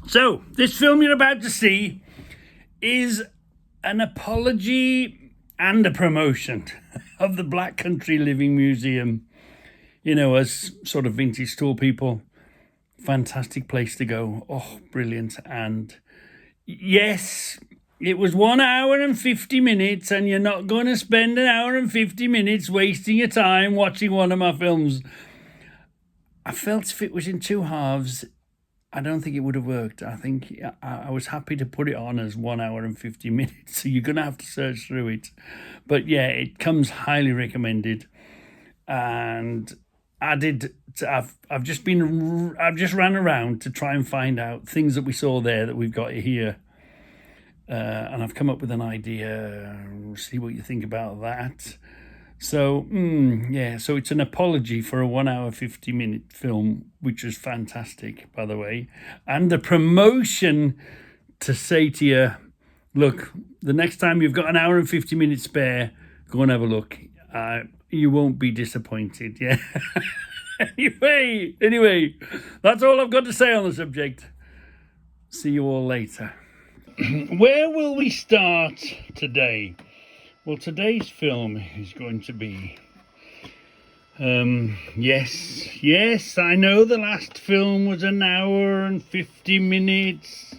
So, this film you're about to see is an apology and a promotion of the Black Country Living Museum. You know, as sort of vintage store people, fantastic place to go. Oh, brilliant. And yes, it was 1 hour and 50 minutes, and you're not going to spend an hour and 50 minutes wasting your time watching one of my films. I felt if it was in two halves, I don't think it would have worked. I think I was happy to put it on as 1 hour and 50 minutes. So you're going to have to search through it. But yeah, it comes highly recommended. And I've just ran around to try and find out things that we saw there that we've got here. And I've come up with an idea. See what you think about that. So, so it's an apology for a 1 hour, 50-minute film, which was fantastic, by the way, and a promotion to say to you, look, the next time you've got an hour and 50 minutes spare, go and have a look. You won't be disappointed, yeah? Anyway, that's all I've got to say on the subject. See you all later. Where will we start today? Well, today's film is going to be, yes, I know the last film was an hour and 50 minutes,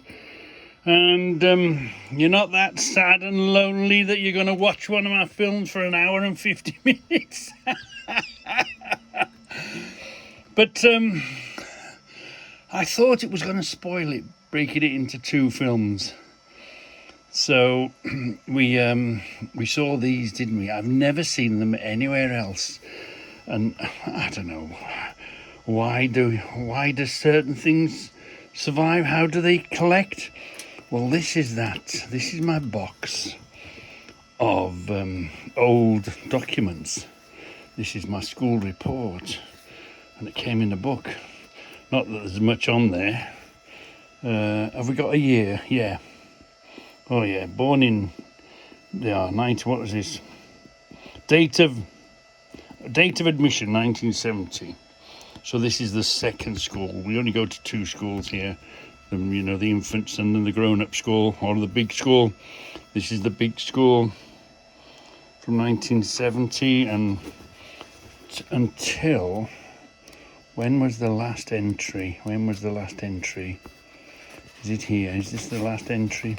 and you're not that sad and lonely that you're going to watch one of my films for an hour and 50 minutes. But I thought it was going to spoil it, breaking it into two films. So we saw these, didn't we? I've never seen them anywhere else, and I don't know why do certain things survive? How do they collect? Well, this is that. This is my box of old documents. This is my school report, and it came in a book. Not that there's much on there. Have we got a year? Yeah. Oh yeah, born in 90. What was this? Date of admission 1970. So this is the second school. We only go to two schools here. The infants and then the grown-up school, or the big school. This is the big school from 1970 and until when was the last entry? Is it here? Is this the last entry?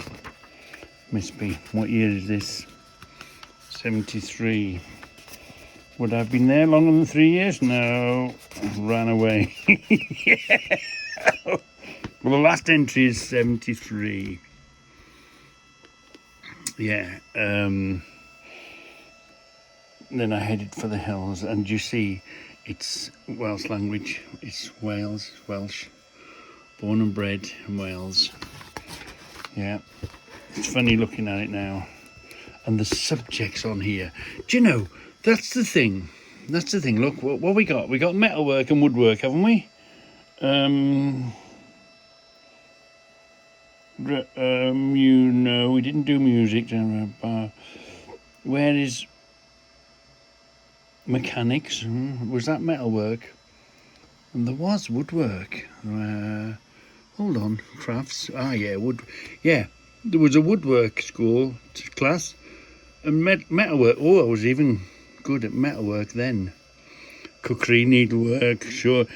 Must be. What year is this? 73. Would I have been there longer than 3 years? No. Ran away. Yeah. Well, the last entry is 73. Yeah. Then I headed for the hills, and you see, it's Welsh language. It's Welsh. Born and bred in Wales. Yeah. It's funny looking at it now. And the subjects on here. Do you know, that's the thing. Look, what we got? We got metalwork and woodwork, haven't we? We didn't do music. Where is mechanics? Was that metalwork? And there was woodwork. Hold on, crafts. Wood. Yeah. There was a woodwork school class and metalwork. Oh, I was even good at metalwork then. Cookery, needlework, sure.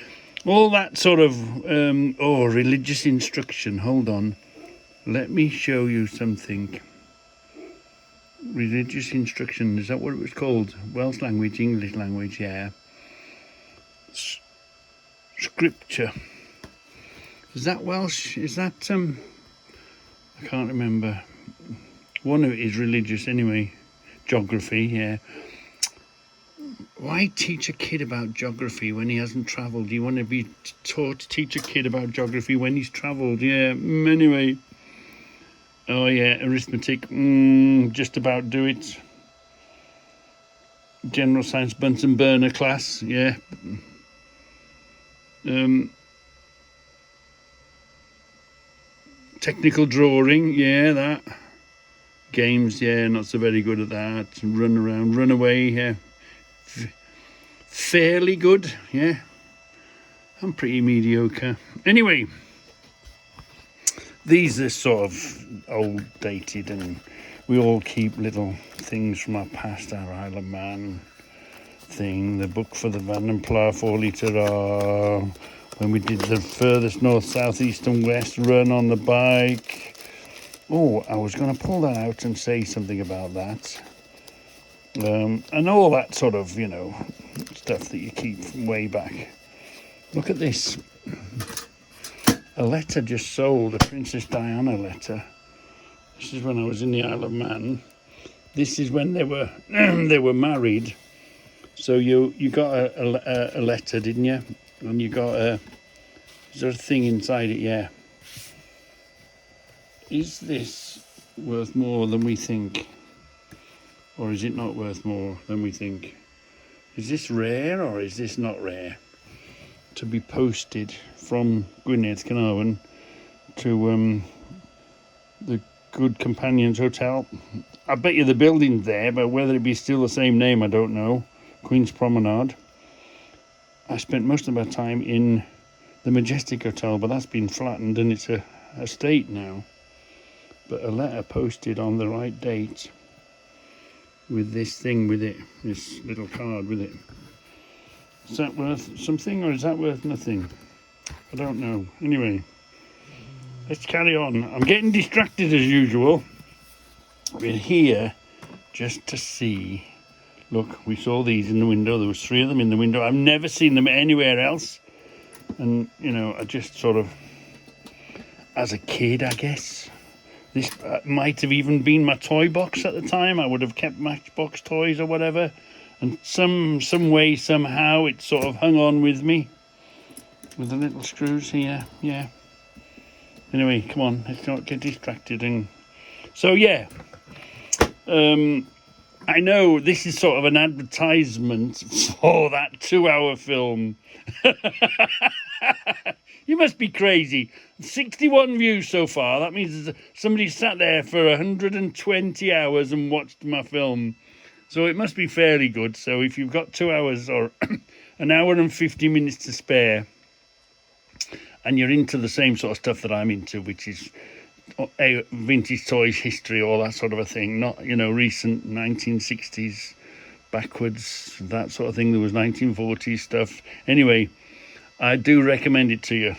All that sort of, religious instruction. Hold on. Let me show you something. Religious instruction, is that what it was called? Welsh language, English language, yeah. Scripture. Is that Welsh? Is that, I can't remember. One of it is religious anyway. Geography, yeah. Why teach a kid about geography when he hasn't travelled? You want to be taught to teach a kid about geography when he's travelled, yeah. Anyway. Oh yeah, arithmetic. Just about do it. General science, Bunsen burner class, yeah. Technical drawing, yeah, that. Games, yeah, not so very good at that. Run around, run away, yeah. Fairly good, yeah. I'm pretty mediocre. Anyway, these are sort of old dated, and we all keep little things from our past, our Isle of Man thing, the book for the Van and Plough 4 litre R, when we did the furthest north, south, east and west run on the bike. Oh, I was going to pull that out and say something about that. And all that sort of, stuff that you keep from way back. Look at this. A letter just sold, a Princess Diana letter. This is when I was in the Isle of Man. This is when they were they were married. So you got a letter, didn't you? And you got is there a thing inside it? Yeah. Is this worth more than we think? Or is it not worth more than we think? Is this rare or is this not rare? To be posted from Gwynedd, Carnarvon to the Good Companions Hotel. I bet you the building's there, but whether it be still the same name, I don't know. Queen's Promenade. I spent most of my time in the Majestic Hotel, but that's been flattened and it's a estate now. But a letter posted on the right date with this thing with it, this little card with it. Is that worth something or is that worth nothing? I don't know. Anyway, let's carry on. I'm getting distracted as usual. We're here just to see. Look, we saw these in the window. There was 3 of them in the window. I've never seen them anywhere else. And, I just sort of, as a kid, I guess, this might have even been my toy box at the time. I would have kept Matchbox toys or whatever. And some way, somehow, it sort of hung on with me. With the little screws here, yeah. Anyway, come on, let's not get distracted. And so, yeah. I know this is sort of an advertisement for that 2-hour film. You must be crazy. 61 views so far. That means somebody sat there for 120 hours and watched my film. So it must be fairly good. So if you've got 2 hours or an hour and 50 minutes to spare, and you're into the same sort of stuff that I'm into, which is vintage toys, history, all that sort of a thing, not, recent 1960s backwards, that sort of thing. There was 1940s stuff. Anyway, I do recommend it to you.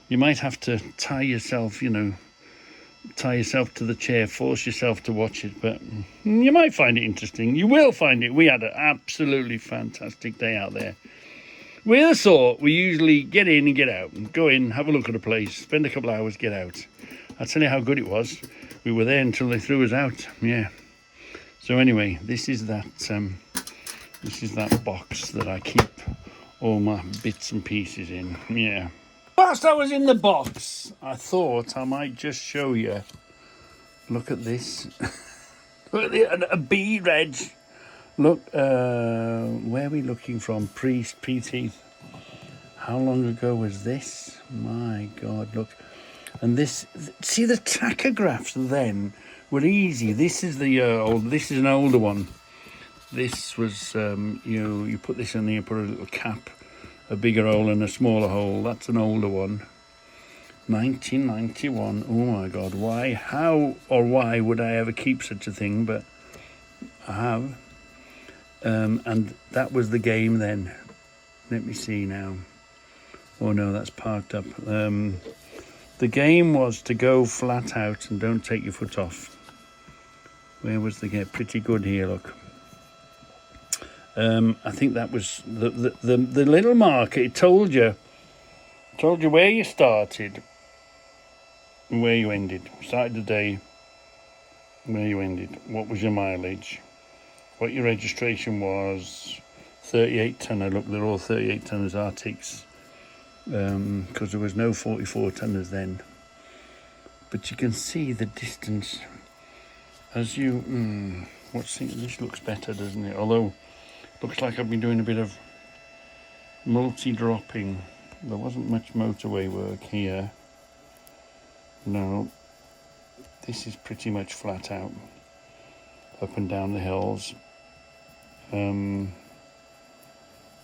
You might have to tie yourself to the chair, force yourself to watch it, but you might find it interesting. You will find it. We had an absolutely fantastic day out there. We're the sort, we usually get in and get out, go in, have a look at a place, spend a couple of hours, get out. I'll tell you how good it was. We were there until they threw us out. Yeah. So anyway, this is that box that I keep all my bits and pieces in. Yeah. Whilst I was in the box, I thought I might just show you. Look at this. Look at a bee, Reg. Look, where are we looking from? Pre-teeth. How long ago was this? My God, look. And this, see the tachographs then were easy. This is this is an older one. This was, you put this in there, put a little cap, a bigger hole and a smaller hole. That's an older one. 1991. Oh my God, why, how or why would I ever keep such a thing? But I have. And that was the game then. Let me see now. Oh no, that's parked up. The game was to go flat out and don't take your foot off. Where was the game? Pretty good here, look. I think that was the little marker. It told you where you started and where you ended. Started the day, where you ended. What was your mileage? What your registration was. 38 tonner. Look, they're all 38 tonners Arctics. Because there was no 44 tonners then. But you can see the distance as you. This looks better, doesn't it? Although looks like I've been doing a bit of multi-dropping. There wasn't much motorway work here. No, this is pretty much flat out, up and down the hills.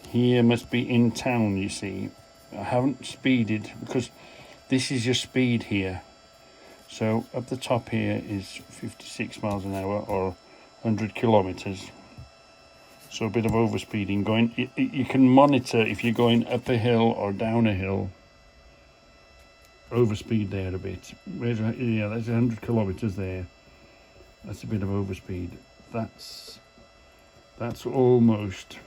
Here must be in town, you see. I haven't speeded because this is your speed here. So up the top here is 56 miles an hour or 100 kilometers. So a bit of overspeeding going. You can monitor if you're going up a hill or down a hill. Overspeed there a bit. Yeah, that's 100 kilometers there. That's a bit of overspeed. That's almost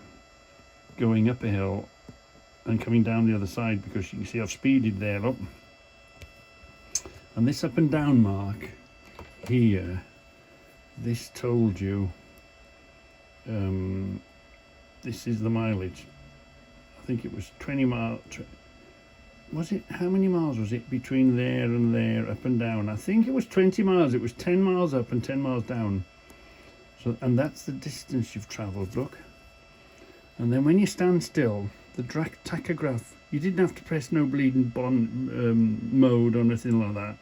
going up a hill and coming down the other side, because you can see I've speeded there, look. And this up and down mark here, this told you this is the mileage. I think it was 20 miles. Was it, how many miles was it between there and there, up and down? I think it was 20 miles. It was 10 miles up and 10 miles down. So, and that's the distance you've travelled, look. And then when you stand still, the tachograph, you didn't have to press no bleeding mode or anything like that.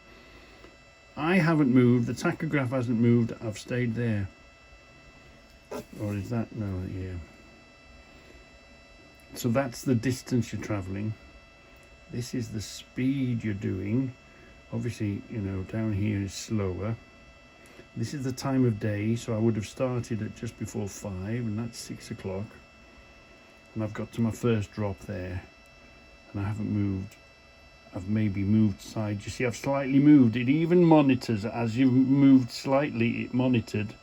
I haven't moved, the tachograph hasn't moved, I've stayed there. Or is that, no, yeah. So that's the distance you're travelling. This is the speed you're doing. Obviously, you know, down here is slower. This is the time of day, so I would have started at just before 5, and that's 6 o'clock. And I've got to my first drop there, and I haven't moved. I've maybe moved side. You see, I've slightly moved. It even monitors, as you've moved slightly, it monitored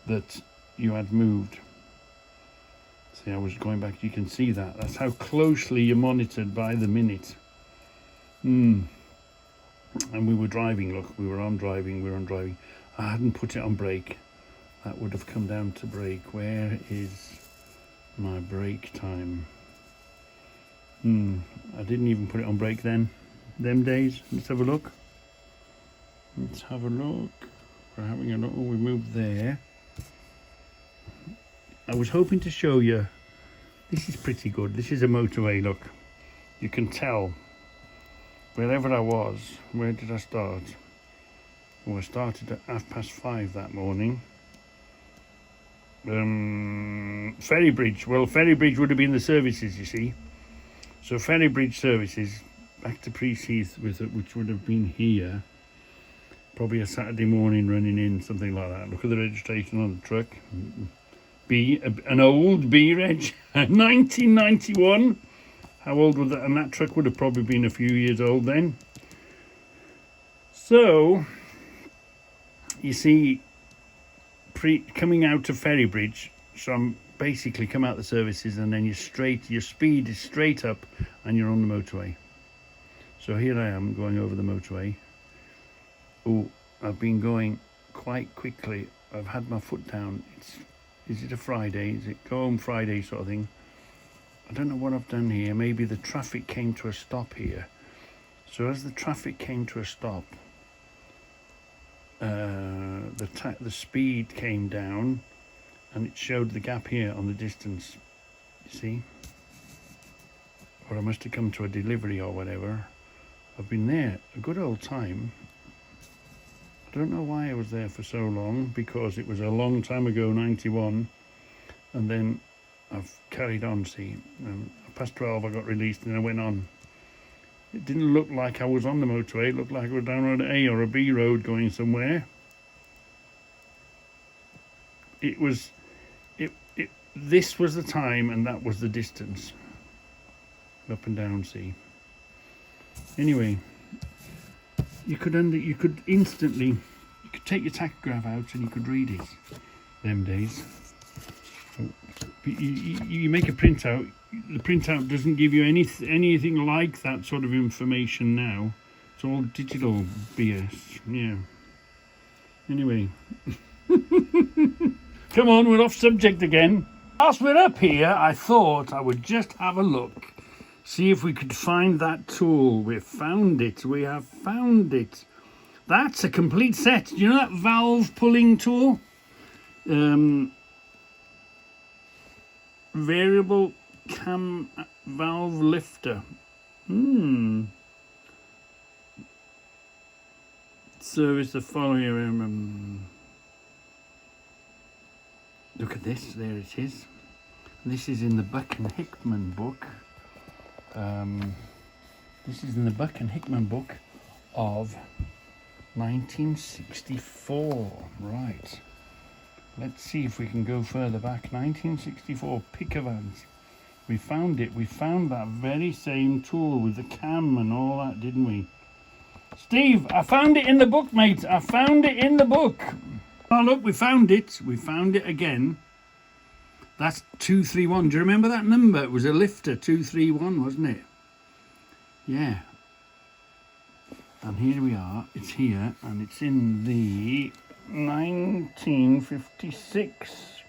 that you had moved. See, I was going back, you can see that. That's how closely you're monitored by the minute. And we were driving, look, we were on driving. I hadn't put it on brake. That would have come down to brake. Where is my brake time? I didn't even put it on brake then. Them days. Let's have a look. Let's have a look. We're having a look. Oh, we moved there. I was hoping to show you, this is pretty good. This is a motorway, look. You can tell wherever I was. Where did I start? Well, I started at 5:30 that morning. Ferrybridge. Well, Ferrybridge would have been the services, you see. So Ferrybridge services, back to Priestheath, which would have been here. Probably a Saturday morning running in, something like that. Look at the registration on the truck. An old B-Reg, 1991. How old was that? And that truck would have probably been a few years old then. So, you see, coming out of Ferrybridge, so I'm basically come out the services, and then your speed is straight up, and you're on the motorway. So here I am going over the motorway. Oh, I've been going quite quickly. I've had my foot down. Is it a Friday? Is it go home Friday sort of thing? I don't know what I've done here. Maybe the traffic came to a stop here. So as the traffic came to a stop, the speed came down, and it showed the gap here on the distance. You see? Or I must have come to a delivery or whatever. I've been there a good old time. I don't know why I was there for so long, because it was a long time ago, 91, and then I've carried on, see. Past 12 I got released and I went on. It didn't look like I was on the motorway, it looked like I was down on an A or a B road going somewhere. This was the time and that was the distance. Up and down, see. Anyway, you could instantly, you could take your tachograph out and you could read it them days. You make a printout. The printout doesn't give you anything like that sort of information now. It's all digital BS. Yeah. Anyway. Come on, we're off subject again. Whilst we're up here, I thought I would just have a look. See if we could find that tool. We've found it. We have found it. That's a complete set. Do you know that valve pulling tool? Variable cam valve lifter. Service the following. Look at this. There it is. This is in the Buck and Hickman book. This is in the Buck and Hickman book of 1964. Right. Let's see if we can go further back. 1964, Pickavans. We found it. We found that very same tool with the cam and all that, didn't we? Steve, I found it in the book, mate. I found it in the book. Oh, look, we found it. We found it again. That's 231. Do you remember that number? It was a lifter, 231, wasn't it? Yeah. And here we are. It's here, and it's in the 1956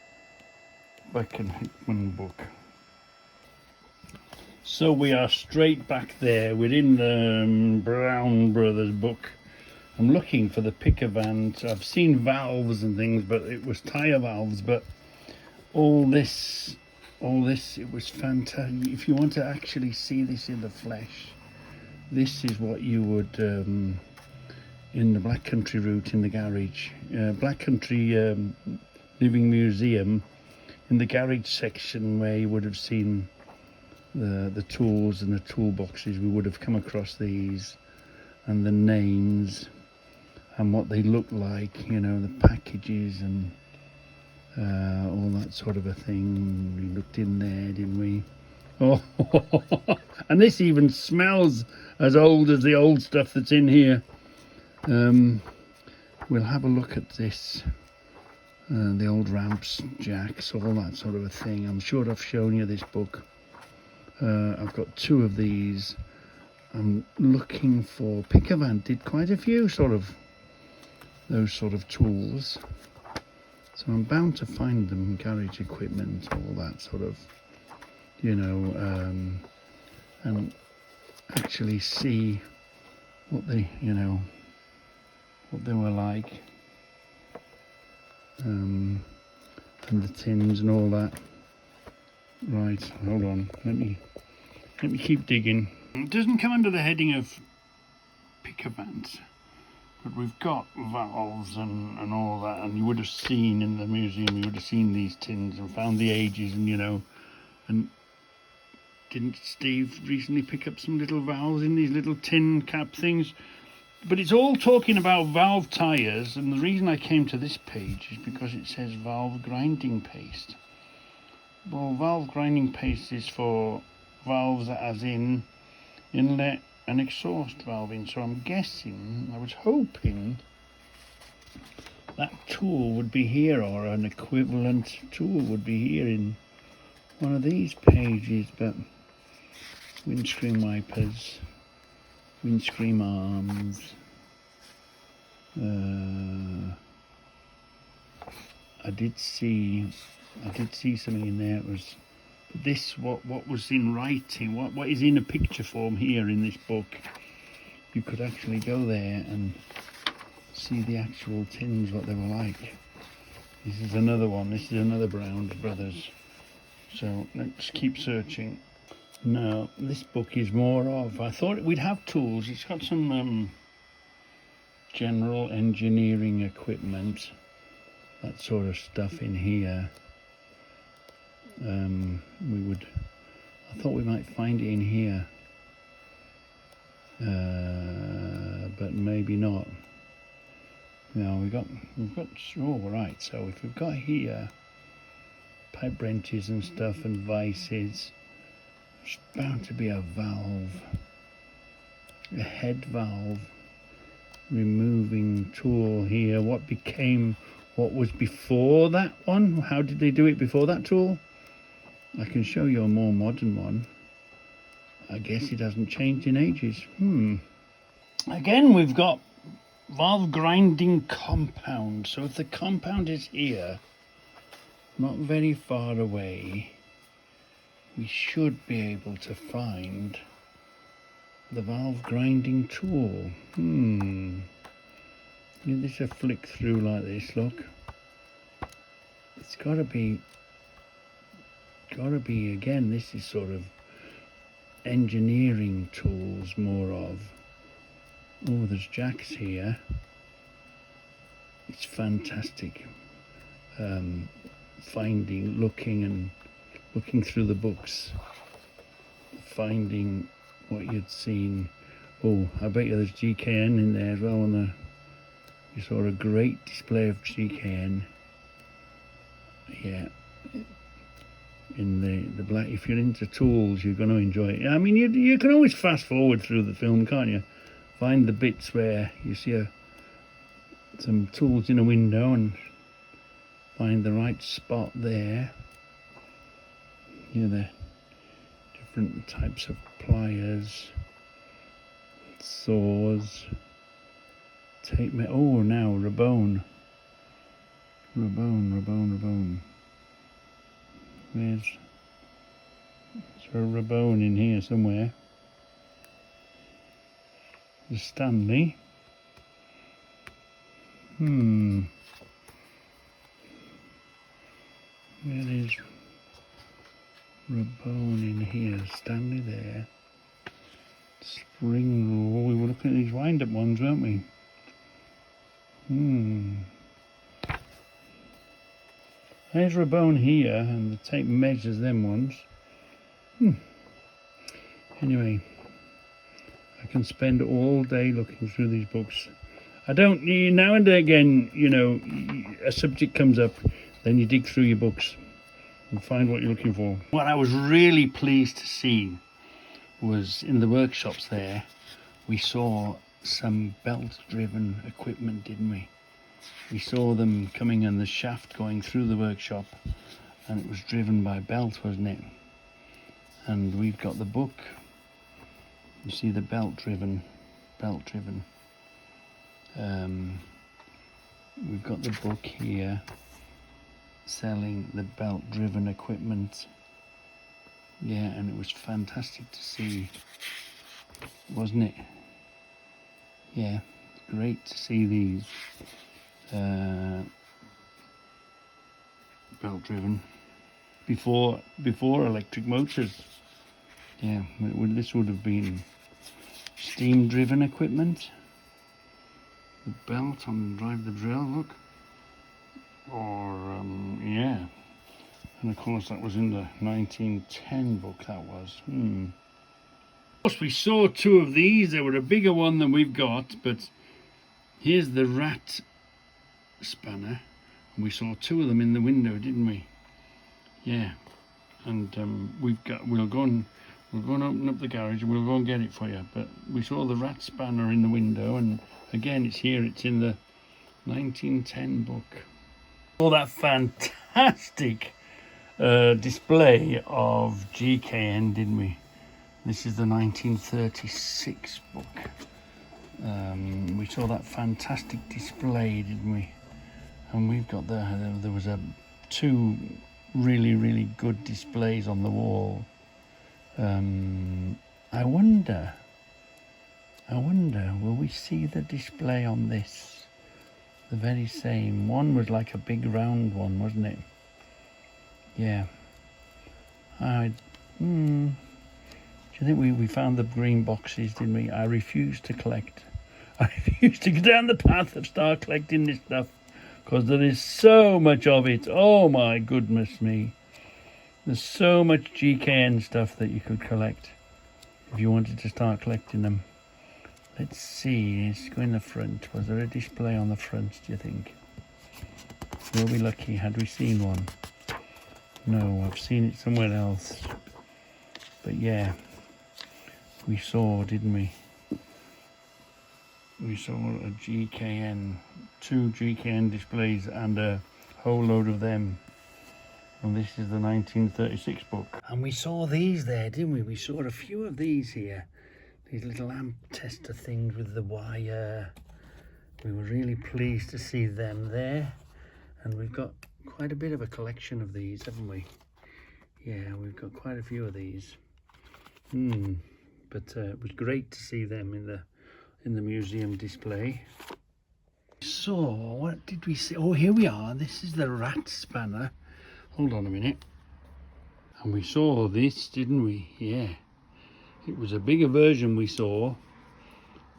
Buck and Hickman book. So we are straight back there. We're in the Brown Brothers book. I'm looking for the Pickavans. I've seen valves and things, but it was tyre valves. But all this, it was fantastic. If you want to actually see this in the flesh, this is what you would, in the Black Country route in the garage. Black Country Living Museum, in the garage section where you would have seen the tools and the toolboxes, we would have come across these and the names and what they look like, you know, the packages and all that sort of a thing. We looked in there, didn't we? Oh, and this even smells as old as the old stuff that's in here. We'll have a look at this. The old ramps, jacks, all that sort of a thing. I'm sure I've shown you this book. I've got two of these. I'm looking for Pickavant. Did quite a few those sort of tools. So I'm bound to find them, garage equipment, all that sort of, you know, and actually see what they, you know, what they were like. And the tins and all that. Right, hold on. Let me keep digging. It doesn't come under the heading of Pickavants, but we've got valves and all that, and you would have seen in the museum, you would have seen these tins and found the ages, and you know, and didn't Steve recently pick up some little valves in these little tin cap things? But it's all talking about valve tyres, and the reason I came to this page is because it says valve grinding paste. Well, valve grinding paste is for valves as in inlet and exhaust valving, so I'm guessing, I was hoping that tool would be here, or an equivalent tool would be here in one of these pages. But windscreen wipers, windscreen arms, I did see something in there. It was this, what was in writing, what is in a picture form here in this book. You could actually go there and see the actual tins, what they were like. This is another one. This is another Brown Brothers. So let's keep searching. Now this book is more of, I thought we'd have tools. It's got some general engineering equipment, that sort of stuff in here. I thought we might find it in here, but maybe not. No, we've got, oh right, so if we've got here pipe wrenches and stuff and vices, there's bound to be a valve, a head valve removing tool here. What was before that one? How did they do it before that tool? I can show you a more modern one. I guess it hasn't changed in ages. Again, we've got valve grinding compound. So if the compound is here, not very far away, we should be able to find the valve grinding tool. Give this a flick through like this, look. It's gotta be, again, this is sort of engineering tools, more of. Oh, there's jacks here. It's fantastic. Looking through the books, finding what you'd seen. Oh, I bet you there's GKN in there as well. And you saw a great display of GKN. Yeah. In the black, if you're into tools, you're going to enjoy it. I mean, you can always fast forward through the film, can't you? Find the bits where you see some tools in a window and find the right spot there. You know, the different types of pliers, saws, tape. Oh, now Rabone. There's a Rabone in here somewhere. The Stanley. Where is Rabone in here? Stanley there. Spring roll. We were looking at these wind-up ones, weren't we? There's Rabone here, and the tape measures them ones. Anyway, I can spend all day looking through these books. I don't, now and again, you know, a subject comes up, then you dig through your books and find what you're looking for. What I was really pleased to see was in the workshops there, we saw some belt-driven equipment, didn't we? We saw them coming and the shaft going through the workshop, and it was driven by belt, wasn't it? And we've got the book. You see the belt-driven. We've got the book here selling the belt-driven equipment. Yeah, and it was fantastic to see, wasn't it? Yeah, great to see these belt-driven before electric motors. Yeah, this would have been steam-driven equipment. The belt on Drive the Drill, look. Or yeah, and of course that was in the 1910 book. That was. Of course, we saw two of these. They were a bigger one than we've got, but here's the rat spanner, and we saw two of them in the window, didn't we? Yeah, and we'll go and open up the garage and we'll go and get it for you. But we saw the rat spanner in the window, and again it's here. It's in the 1910 book. All that fantastic display of GKN, didn't we? This is the 1936 book. We saw that fantastic display, didn't we? And we've got there was two really good displays on the wall. I wonder, will we see the display on this? The very same. One was like a big round one, wasn't it? Yeah. Do you think we found the green boxes, didn't we? I refuse to collect. I refuse to go down the path of start collecting this stuff, because there is so much of it. Oh my goodness me. There's so much GKN stuff that you could collect if you wanted to start collecting them. Let's see, let's go in the front. Was there a display on the front, do you think? We'll be lucky. Had we seen one? No, I've seen it somewhere else. But yeah, we saw, didn't we? We saw a GKN, two GKN displays and a whole load of them. And this is the 1936 book. And we saw these there, didn't we? We saw a few of these here. These little amp tester things with the wire. We were really pleased to see them there. And we've got quite a bit of a collection of these, haven't we? Yeah, we've got quite a few of these. But it was great to see them in the museum display. So, what did we see? Oh, here we are. This is the rat spanner. Hold on a minute. And we saw this, didn't we? Yeah. It was a bigger version we saw,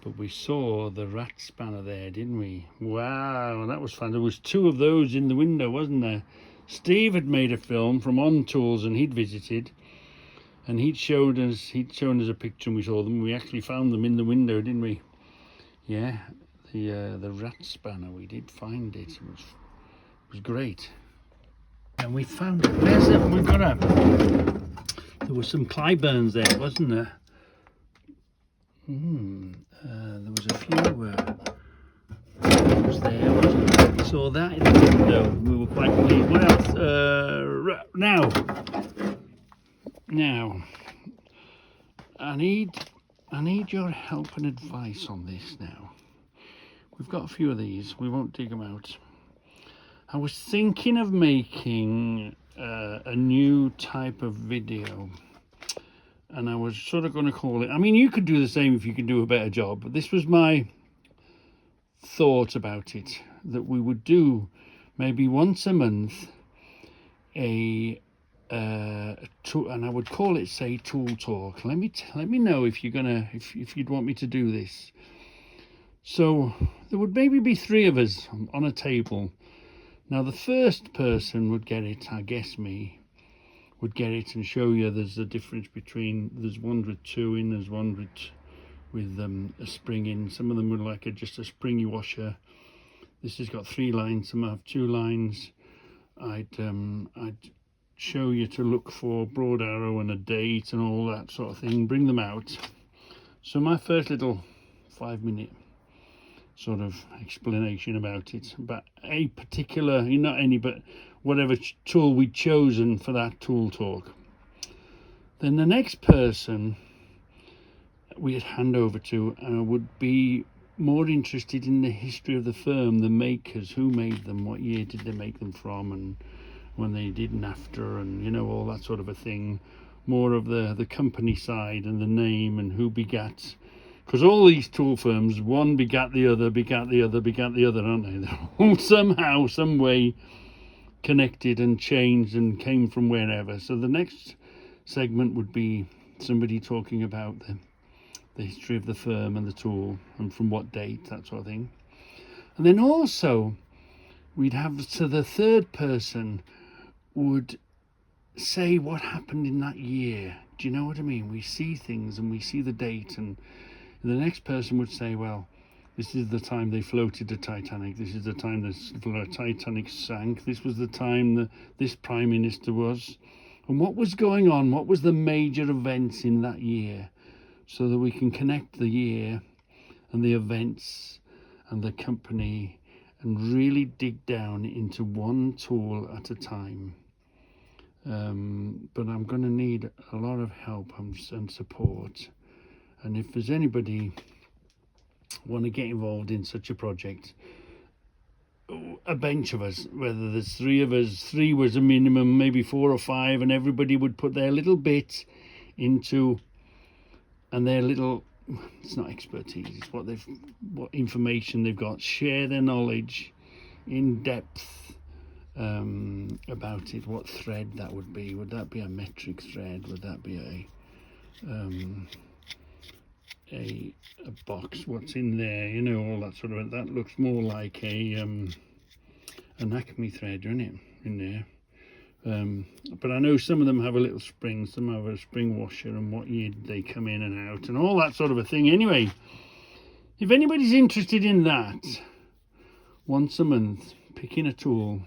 but we saw the rat spanner there, didn't we? Wow, that was fun. There was two of those in the window, wasn't there? Steve had made a film from On Tools and he'd visited, and he'd shown us a picture, and we saw them. We actually found them in the window, didn't we? Yeah, the rat spanner. We did find it. It was great. And we found it. Where's it? We've got a. There were some Clyburns there, wasn't there? There was a few. It was there, wasn't it? We saw that in the window. We were quite pleased. What else? Now, I need your help and advice on this now. We've got a few of these. We won't dig them out. I was thinking of making a new type of video, and I was sort of going to call it. I mean, you could do the same if you could do a better job, but this was my thought about it, that we would do maybe once a month a tool, and I would call it, say, Tool Talk. Let me know if you're gonna if you'd want me to do this. So there would maybe be 3 of us on a table. Now the first person would get it, I guess me, would get it and show you there's a difference between, there's one with 2 in, there's one with a spring in. Some of them would like just a springy washer. This has got 3 lines, some have 2 lines. I'd show you to look for broad arrow and a date and all that sort of thing, bring them out. So my first little 5-minute sort of explanation about it, but a particular, not any, but whatever tool we'd chosen for that Tool Talk. Then the next person we'd hand over to would be more interested in the history of the firm, the makers, who made them, what year did they make them from, and when they did NAFTA, and all that sort of a thing. More of the company side and the name and who begat. Because all these tool firms, one begat the other, aren't they? They're all somehow, some way connected and changed and came from wherever. So the next segment would be somebody talking about the history of the firm and the tool and from what date, that sort of thing. And then also we'd have, so the third person would say what happened in that year. Do you know what I mean? We see things and we see the date, and the next person would say, well, this is the time they floated the Titanic, this is the time the Titanic sank, this was the time this Prime Minister was, and what was going on, what was the major events in that year, so that we can connect the year and the events and the company and really dig down into one tool at a time. But I'm going to need a lot of help and support. And if there's anybody want to get involved in such a project, a bunch of us, whether there's 3 of us, 3 was a minimum, maybe 4 or 5, and everybody would put their little bit into, and their little, it's not expertise, it's what information they've got, share their knowledge in depth about it. What thread that would be? Would that be a metric thread? Would that be a box? What's in there? All that sort of. That looks more like an Acme thread, isn't it? In there. But I know some of them have a little spring. Some have a spring washer, and what year did they come in and out, and all that sort of a thing. Anyway, if anybody's interested in that, once a month, picking a tool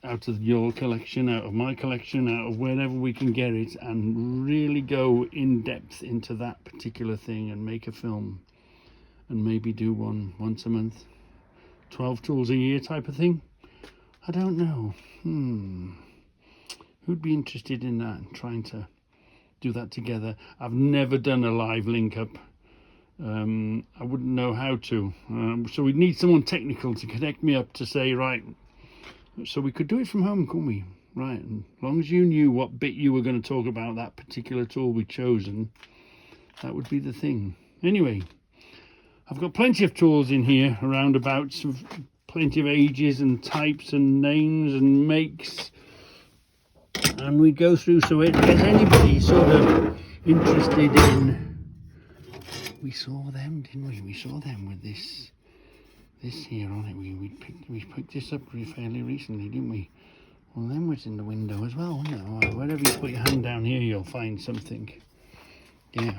out of your collection, out of my collection, out of wherever we can get it, and really go in depth into that particular thing and make a film, and maybe do one once a month, 12 tools a year type of thing. I don't know. Who'd be interested in that and trying to do that together? I've never done a live link up. I wouldn't know how to, so we'd need someone technical to connect me up to say, right, so we could do it from home, couldn't we? Right, and as long as you knew what bit you were going to talk about, that particular tool we'd chosen, that would be the thing. Anyway, I've got plenty of tools in here, roundabouts of plenty of ages and types and names and makes, and we go through, so if there's anybody sort of interested in. We saw them, didn't we? We saw them with this here on it. We picked this up fairly recently, didn't we? Well, then what's in the window as well, you know, wherever you put your hand down here, you'll find something. Yeah.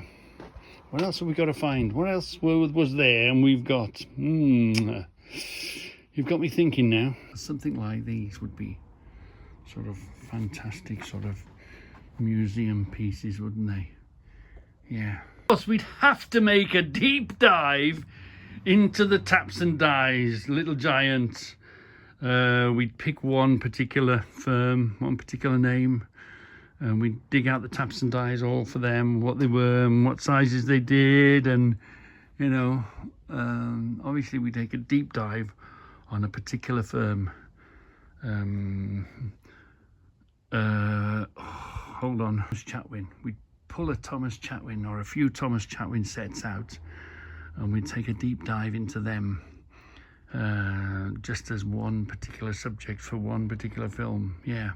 What else have we got to find? What else was there and we've got? You've got me thinking now. Something like these would be sort of fantastic sort of museum pieces, wouldn't they? Yeah. Of course, we'd have to make a deep dive into the Taps and Dies, Little Giant. We'd pick one particular firm, one particular name, and we'd dig out the Taps and Dies all for them, what they were and what sizes they did, and you know, obviously we take a deep dive on a particular firm. Hold on, Thomas Chatwin. We'd pull a Thomas Chatwin or a few Thomas Chatwin sets out, and we'd take a deep dive into them. Just as one particular subject for one particular film. Yeah.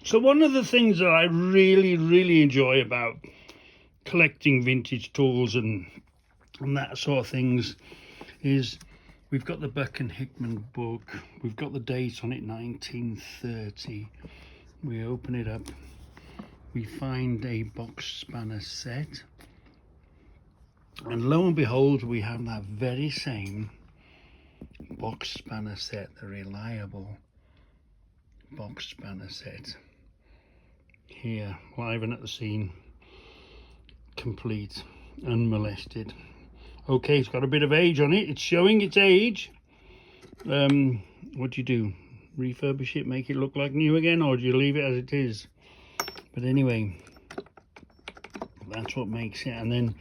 So one of the things that I really enjoy about collecting vintage tools and that sort of things is we've got the Buck and Hickman book. We've got the date on it, 1930. We open it up. We find a box spanner set. And lo and behold, we have that very same box spanner set, the reliable box spanner set here, live and at the scene, complete, unmolested. Okay, it's got a bit of age on it, it's showing its age. What do you do? Refurbish it, make it look like new again, or do you leave it as it is? But anyway, that's what makes it. And then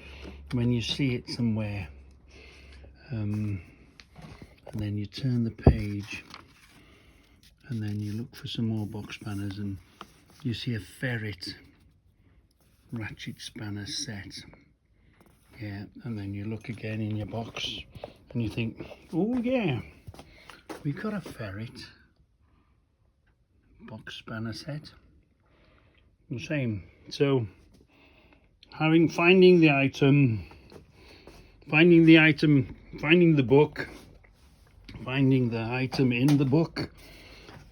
when you see it somewhere, and then you turn the page and then you look for some more box spanners and you see a Ferret ratchet spanner set. Yeah, and then you look again in your box and you think, oh yeah, we've got a Ferret box spanner set. The same. So finding the item, finding the book, finding the item in the book,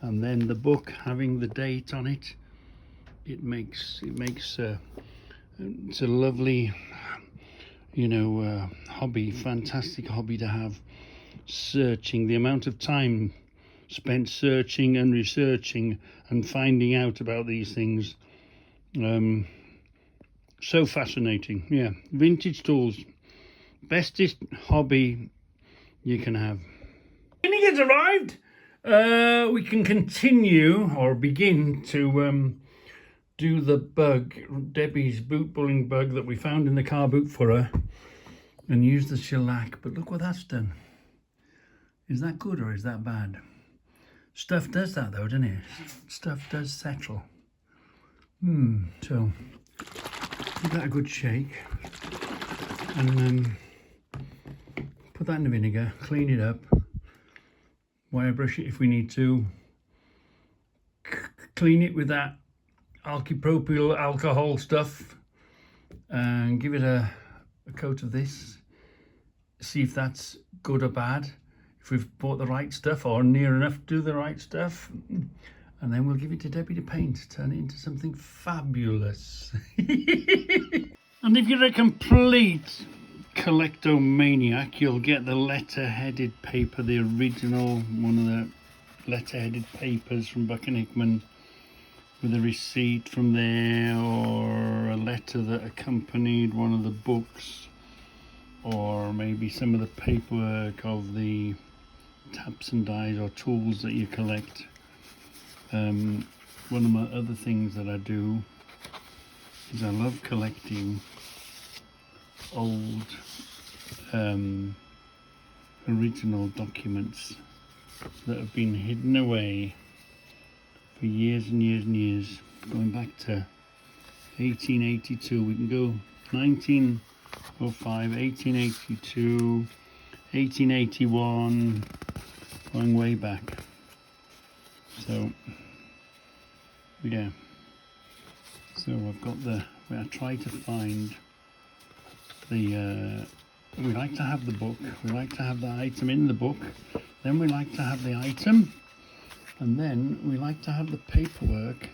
and then the book having the date on it, it's a lovely, you know, hobby, fantastic hobby to have. Searching, the amount of time spent searching and researching and finding out about these things, so fascinating. Yeah, vintage tools, bestest hobby you can have. Cleaning has arrived. We can continue or begin to do the bug, Debbie's boot pulling bug that we found in the car boot for her, and use the shellac. But look what that's done. Is that good or is that bad? Stuff does that though, doesn't it? Stuff does settle. So give that a good shake and put that in the vinegar, clean it up, wire brush it if we need to, clean it with that alkyl alcohol stuff and give it a coat of this, see if that's good or bad, if we've bought the right stuff or near enough to do the right stuff, and then we'll give it to Debbie to paint, turn it into something fabulous. And if you're a complete collectomaniac, you'll get the letter-headed paper, the original, one of the letter-headed papers from Buck and Hickman, with a receipt from there or a letter that accompanied one of the books, or maybe some of the paperwork of the taps and dies or tools that you collect. One of my other things that I do is I love collecting old original documents that have been hidden away for years and years and years, going back to 1882. We can go 1905, 1882, 1881, going way back. So yeah, so I've got I try to find the we like to have the book, we like to have the item in the book, then we like to have the item And then we like to have the paperwork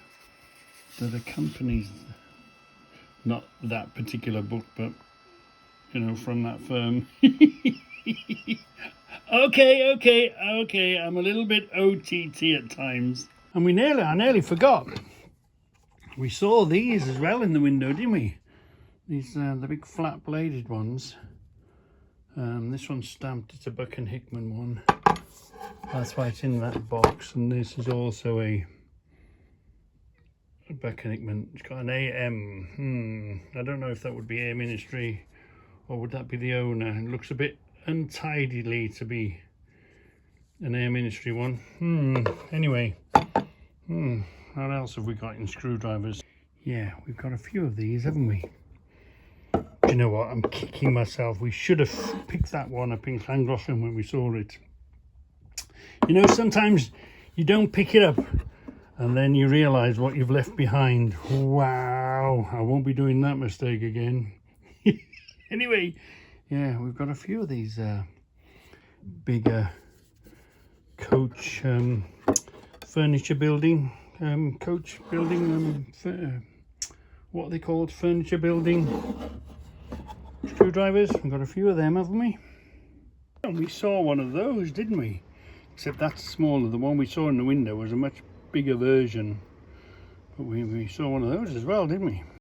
that accompanies, not that particular book, but you know, from that firm. Okay, I'm a little bit OTT at times. And I nearly forgot. We saw these as well in the window, didn't we? These, the big flat bladed ones. This one's stamped, it's a Buck and Hickman one. That's why it's in that box. And this is also a Buck and Hickman. It's got an AM. I don't know if that would be Air Ministry or would that be the owner. It looks a bit untidily to be an Air Ministry one. Anyway, what else have we got in screwdrivers? Yeah, we've got a few of these, haven't we? Do you know what? I'm kicking myself. We should have picked that one up in Llangollen when we saw it. You know, sometimes you don't pick it up and then you realise what you've left behind. Wow, I won't be doing that mistake again. Anyway, yeah, we've got a few of these bigger coach furniture building, what are they called? Furniture building screwdrivers. We've got a few of them, haven't we? And we saw one of those, didn't we? Except that's smaller. The one we saw in the window was a much bigger version. But we saw one of those as well, didn't we?